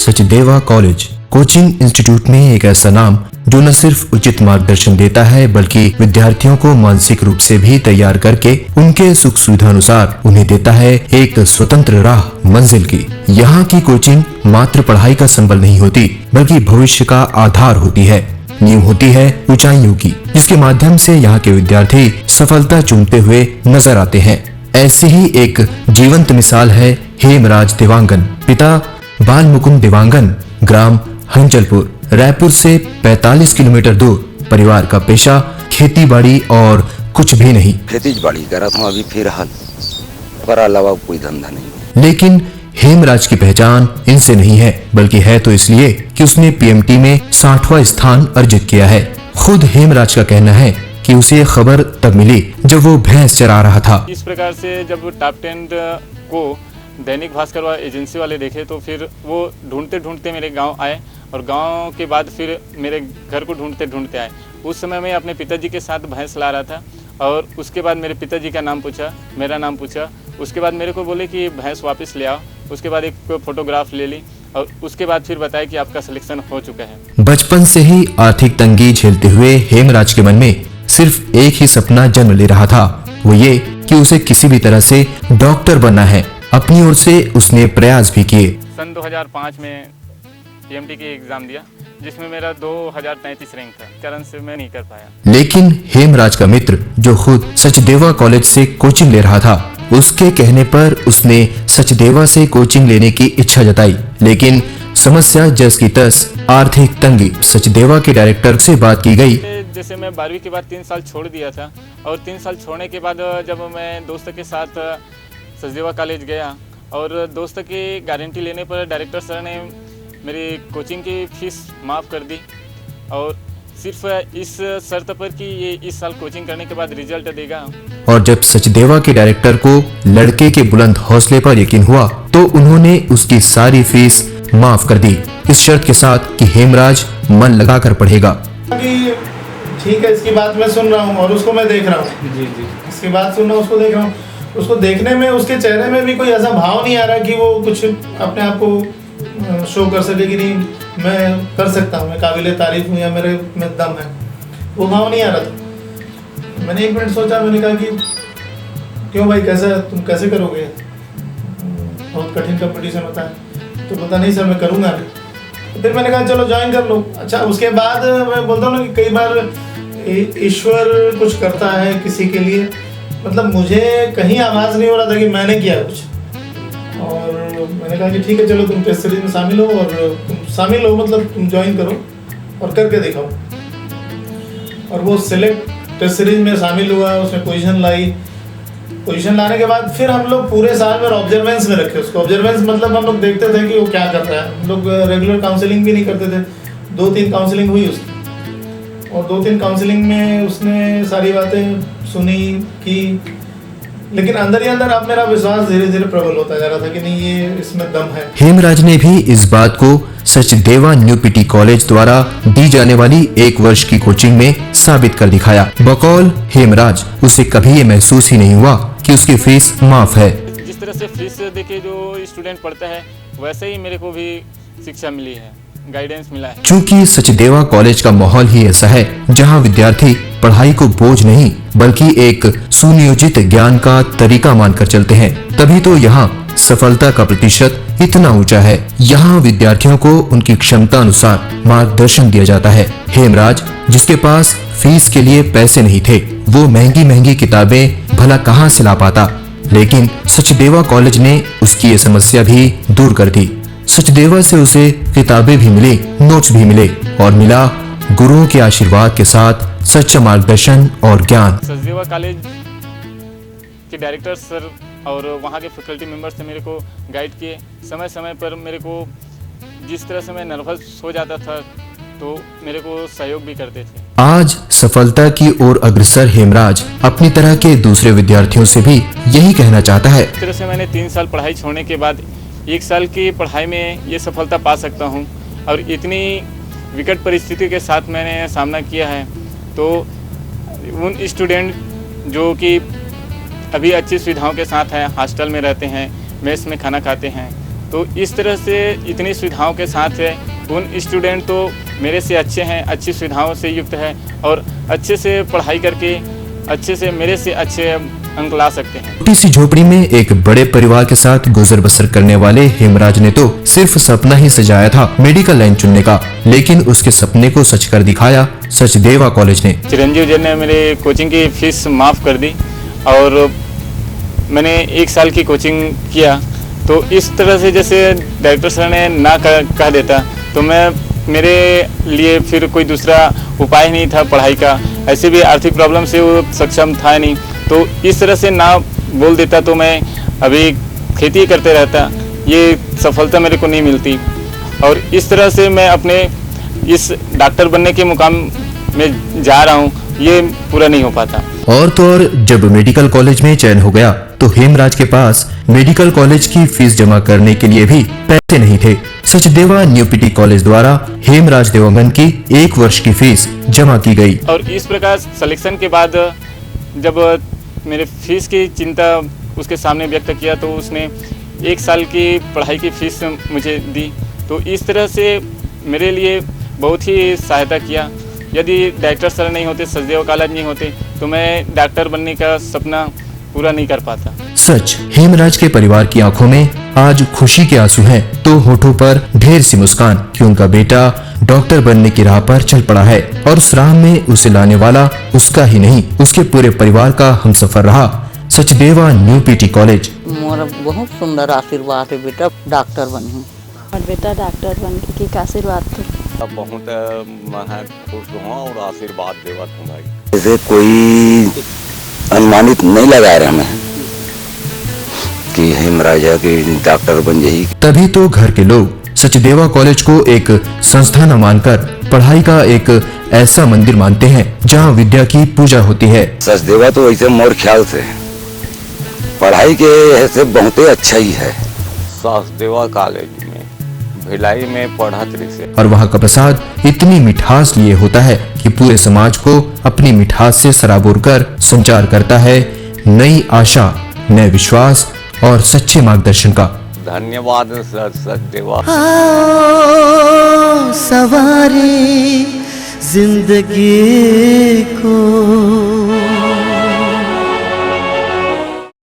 Sachdeva college coaching institute में एक ऐसा नाम जो न सिर्फ उचित मार्गदर्शन देता है बल्कि विद्यार्थियों को मानसिक रूप से भी तैयार करके उनके सुख सुविधा अनुसार उन्हें देता है एक स्वतंत्र राह मंजिल की। यहाँ की कोचिंग मात्र पढ़ाई का संबल नहीं होती बल्कि भविष्य का आधार होती है, नींव होती है ऊंचाइयों की, जिसके माध्यम से यहाँ के विद्यार्थी सफलता चूमते हुए नजर आते हैं। ऐसी ही एक जीवंत मिसाल है हेमराज देवांगन, पिता बाल मुकुंद देवांगन, ग्राम हंचलपुर, रायपुर से 45 किलोमीटर दूर। परिवार का पेशा खेती बाड़ी और कुछ भी नहीं। खेती बाड़ी करा था अभी फिलहाल, पर अलावा कोई धंधा नहीं। लेकिन हेमराज की पहचान इनसे नहीं है, बल्कि है तो इसलिए कि उसने पीएमटी में 60वां स्थान अर्जित किया है। खुद हेमराज का कहना है कि उसे खबर तब मिली जब वो भैंस चरा रहा था। इस प्रकार से जब टॉप 10 को दैनिक भास्कर व एजेंसी वाले देखे तो फिर वो ढूंढते ढूंढते मेरे गांव आए और गांव के बाद फिर मेरे घर को ढूंढते ढूंढते आए। उस समय मैं अपने पिताजी के साथ भैंस ला रहा था और उसके बाद मेरे पिताजी का नाम पूछा, मेरा नाम पूछा। उसके बाद मेरे को बोले कि भैंस वापस ले आओ। उसके बाद एक फोटोग्राफ ले ली और उसके बाद फिर बताया कि आपका सिलेक्शन हो चुका है। बचपन से ही आर्थिक तंगी झेलते हुए हेमराज के मन में सिर्फ एक ही सपना जन्म ले रहा था, वो ये कि उसे किसी भी तरह से डॉक्टर बनना है। अपनी ओर से उसने प्रयास भी किए। सन 2005 में पीएमटी की एग्जाम दिया जिसमें मेरा 2033 रैंक था, कारण से मैं नहीं कर पाया। लेकिन हेमराज का मित्र जो खुद सचदेवा कॉलेज से कोचिंग ले रहा था, उसके कहने पर उसने सचदेवा से कोचिंग लेने की इच्छा जताई। लेकिन समस्या जस की तस, आर्थिक तंगी। सचदेवा के डायरेक्टर से बात की गई। जैसे मैं 12वीं के बाद 3 साल छोड़ दिया था और 3 साल छोड़ने के बाद जब मैं दोस्त के साथ सचदेवा कॉलेज गया और दोस्त की गारंटी लेने पर डायरेक्टर सर ने मेरी कोचिंग की फीस माफ़ कर दी और सिर्फ इस शर्त पर कि ये इस साल कोचिंग करने के बाद रिजल्ट देगा। और जब सचदेवा के डायरेक्टर को लड़के के बुलंद हौसले पर यकीन हुआ तो उन्होंने उसकी सारी फीस माफ कर दी, इस शर्त के साथ कि हेमराज मन लगाकर पढ़ेगा। ठीक है, इसकी बात मैं सुन रहा हूँ और उसको मैं देख रहा हूँ। जी जी, इसकी बात सुन रहा हूँ, उसको देख रहा हूँ। उसको देखने में उसके चेहरे में भी कोई ऐसा भाव नहीं आ रहा कि वो कुछ अपने आप को शो कर सके कि नहीं मैं कर सकता हूँ, मैं काबिल तारीफ हूँ या मेरे में दम है, वो भाव नहीं आ रहा था। मैंने 1 मिनट सोचा, मैंने कहा कि क्यों भाई, कैसा तुम कैसे करोगे, बहुत कठिन कंपटीशन होता है। तो पता नहीं सर मैं करूँगा नहीं। तो फिर मैंने कहा चलो ज्वाइन कर लो। अच्छा, उसके बाद मैं बोलता हूँ ना कि कई बार ईश्वर कुछ करता है किसी के लिए, मतलब मुझे कहीं आवाज़ नहीं हो रहा था कि मैंने किया कुछ। और मैंने कहा कि ठीक है चलो तुम टेस्ट सीरीज में शामिल हो, और तुम शामिल हो मतलब तुम ज्वाइन करो और करके दिखाओ। और वो सिलेक्ट टेस्ट सीरीज में शामिल हुआ, उसने पोजीशन लाई। पोजीशन लाने के बाद फिर हम लोग पूरे साल में ऑब्जर्वेंस में रखे उसको। ऑब्जर्वेंस मतलब हम लोग देखते थे कि वो क्या कर रहा है। हम लोग रेगुलर काउंसलिंग भी नहीं करते थे। 2-3 काउंसलिंग हुई उसकी और 2-3 काउंसलिंग में उसने सारी बातें सुनी की, लेकिन अंदर ही अंदर अब मेरा विश्वास धीरे धीरे प्रबल होता जा रहा था कि नहीं ये इसमें दम है। हेमराज ने भी इस बात को सचदेवा न्यू पीटी कॉलेज द्वारा दी जाने वाली 1 वर्ष की कोचिंग में साबित कर दिखाया। बकौल हेमराज, उसे कभी ये महसूस ही नहीं हुआ कि उसकी फीस माफ है। जिस तरह से फीस देके जो स्टूडेंट पढ़ता है वैसे ही मेरे को भी शिक्षा मिली है, गाइडेंस मिला है। चूंकि सचदेवा कॉलेज का माहौल ही ऐसा है जहां विद्यार्थी पढ़ाई को बोझ नहीं बल्कि एक सुनियोजित ज्ञान का तरीका मानकर चलते हैं, तभी तो यहाँ सफलता का प्रतिशत इतना ऊंचा है। यहाँ विद्यार्थियों को उनकी क्षमता अनुसार मार्गदर्शन दिया जाता है। हेमराज, जिसके पास फीस के लिए पैसे नहीं थे, वो महंगी महंगी किताबें भला कहाँ से ला पाता, लेकिन सचदेवा कॉलेज ने उसकी ये समस्या भी दूर कर दी। सचदेवा से उसे किताबें भी मिली, नोट्स भी मिले और मिला गुरुओं के आशीर्वाद के साथ सच्चा मार्गदर्शन और ज्ञान। सचदेवा कॉलेज के डायरेक्टर सर और वहाँ के फैकल्टी मेंबर्स ने मेरे को गाइड किए। समय समय पर मेरे को जिस तरह से मैं नर्वस हो जाता था तो मेरे को सहयोग भी करते थे। आज सफलता की ओर अग्रसर हेमराज अपनी तरह के दूसरे विद्यार्थियों से भी यही कहना चाहता है। इस तरह से मैंने 3 साल पढ़ाई छोड़ने के बाद 1 साल की पढ़ाई में ये सफलता पा सकता हूँ और इतनी विकट परिस्थिति के साथ मैंने सामना किया है। तो उन स्टूडेंट जो कि अभी अच्छी सुविधाओं के साथ हैं, हॉस्टल में रहते हैं, मेस में खाना खाते हैं, तो इस तरह से इतनी सुविधाओं के साथ है, उन स्टूडेंट तो मेरे से अच्छे हैं, अच्छी सुविधाओं से युक्त है और अच्छे से पढ़ाई करके अच्छे से मेरे से अच्छे अंक ला सकते हैं। छोटी सी झोपड़ी में एक बड़े परिवार के साथ गुजर बसर करने वाले हेमराज ने तो सिर्फ सपना ही सजाया था मेडिकल लाइन चुनने का, लेकिन उसके सपने को सच कर दिखाया सचदेवा कॉलेज ने। चिरंजीव जी ने मेरे कोचिंग की फीस माफ़ कर दी और मैंने 1 साल की कोचिंग किया। तो इस तरह से जैसे डायरेक्टर सर ने ना कह देता तो मेरे लिए फिर कोई दूसरा उपाय नहीं था पढ़ाई का। ऐसे भी आर्थिक प्रॉब्लम से वो सक्षम था नहीं, तो इस तरह से ना बोल देता तो मैं अभी खेती करते रहता, ये सफलता मेरे को नहीं मिलती। और इस तरह से मैं अपने इस डॉक्टर बनने के मुकाम में जा रहा हूँ, ये पूरा नहीं हो पाता। और तो और जब मेडिकल कॉलेज में चयन हो गया तो हेमराज के पास मेडिकल कॉलेज की फीस जमा करने के लिए भी पैसे नहीं थे। सचदेवा न्यू पीटी कॉलेज द्वारा हेमराज देवांगन की 1 वर्ष की फीस जमा की गई। और इस प्रकार सिलेक्शन के बाद जब मेरे फीस की चिंता उसके सामने व्यक्त किया तो उसने 1 साल की पढ़ाई की फीस मुझे दी। तो इस तरह से मेरे लिए बहुत ही सहायता किया। यदि डायरेक्टर सर नहीं होते, सचदेवा कॉलेज नहीं होते तो मैं डॉक्टर बनने का सपना पूरा नहीं कर पाता। सच, हेमराज के परिवार की आंखों में आज खुशी के आंसू हैं, तो होठों पर ढेर सी मुस्कान कि उनका बेटा डॉक्टर बनने की राह पर चल पड़ा है और उस राह में उसे लाने वाला उसका ही नहीं उसके पूरे परिवार का हमसफर रहा सचदेवा न्यू पीटी कॉलेज। मोर बहुत सुंदर आशीर्वाद है बेटा डॉक्टर बनी और बेटा डॉक्टर बन के का आशीर्वाद थे। बहुत मैं खुश हूँ और आशीर्वाद देवा तुम भाई। जैसे कोई अनुमानित नहीं लगा रहे हमें कि हेमराजा के डॉक्टर बन जाएगी। तभी तो घर के लोग सचदेवा कॉलेज को एक संस्था न मानकर पढ़ाई का एक ऐसा मंदिर मानते हैं जहां विद्या की पूजा होती है। सचदेवा तो वैसे मोर ख्याल से पढ़ाई के ऐसे बहुत ही अच्छा ही है। सचदेवा कॉलेज में भिलाई में पढ़त रही और वहाँ का प्रसाद इतनी मिठास लिए होता है कि पूरे समाज को अपनी मिठास से सराबोर कर संचार करता है नई आशा, नए विश्वास और सच्चे मार्गदर्शन का। धन्यवाद सचदेवा। सवारी जिंदगी को